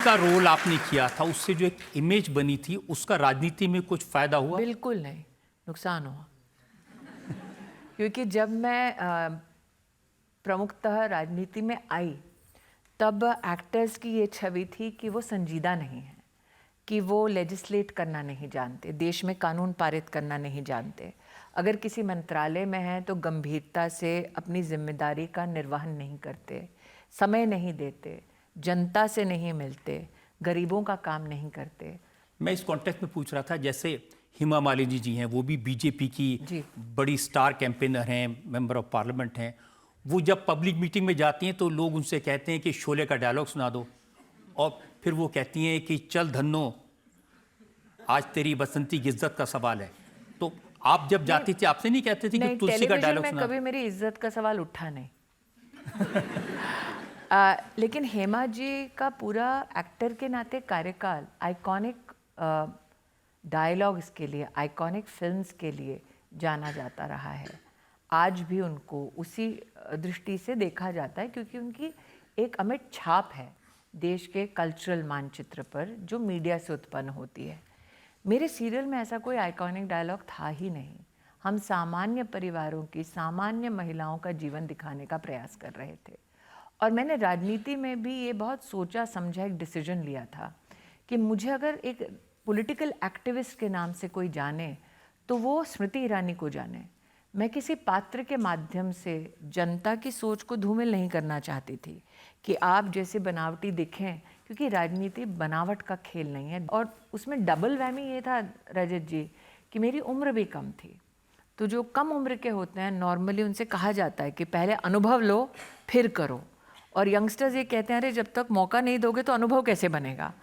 का रोल आपने किया था, उससे जो एक इमेज बनी थी, उसका राजनीति में कुछ फायदा हुआ? बिल्कुल नहीं, नुकसान हुआ। क्योंकि जब मैं प्रमुखतः राजनीति में आई, तब एक्टर्स की ये छवि थी कि वो संजीदा नहीं है, कि वो लेजिस्लेट करना नहीं जानते, देश में कानून पारित करना नहीं जानते। अगर किसी मंत्रालय में हैं तो गंभीरता से अपनी जिम्मेदारी का निर्वहन नहीं करते, समय नहीं देते, जनता से नहीं मिलते, गरीबों का काम नहीं करते। मैं इस कॉन्टेक्स्ट में पूछ रहा था, जैसे हेमा मालिनी जी हैं, वो भी बीजेपी की जी। बड़ी स्टार कैंपेनर हैं, मेंबर ऑफ पार्लियामेंट हैं। वो जब पब्लिक मीटिंग में जाती हैं तो लोग उनसे कहते हैं कि शोले का डायलॉग सुना दो, और फिर वो कहती हैं कि चल धन्नो, आज तेरी बसंती की इज्जत का सवाल है। तो आप जब जाती थी, आपसे नहीं कहते थे कि नहीं, तुलसी का टेलीविजन डायलॉग में सुना कभी दो? मेरी इज्जत का सवाल उठा नहीं। लेकिन हेमा जी का पूरा एक्टर के नाते कार्यकाल आइकॉनिक डायलॉग्स के लिए, आइकॉनिक फिल्म्स के लिए जाना जाता रहा है। आज भी उनको उसी दृष्टि से देखा जाता है, क्योंकि उनकी एक अमिट छाप है देश के कल्चरल मानचित्र पर, जो मीडिया से उत्पन्न होती है। मेरे सीरियल में ऐसा कोई आइकॉनिक डायलॉग था ही नहीं। हम सामान्य परिवारों की, सामान्य महिलाओं का जीवन दिखाने का प्रयास कर रहे थे। और मैंने राजनीति में भी ये बहुत सोचा समझा एक डिसीजन लिया था कि मुझे अगर एक पॉलिटिकल एक्टिविस्ट के नाम से कोई जाने तो वो स्मृति ईरानी को जाने। मैं किसी पात्र के माध्यम से जनता की सोच को धूमिल नहीं करना चाहती थी कि आप जैसे बनावटी दिखें, क्योंकि राजनीति बनावट का खेल नहीं है। और उसमें डबल वैमी ये था रजत जी कि मेरी उम्र भी कम थी। तो जो कम उम्र के होते हैं, नॉर्मली उनसे कहा जाता है कि पहले अनुभव लो फिर करो, और यंगस्टर्स ये कहते हैं अरे जब तक मौका नहीं दोगे तो अनुभव कैसे बनेगा।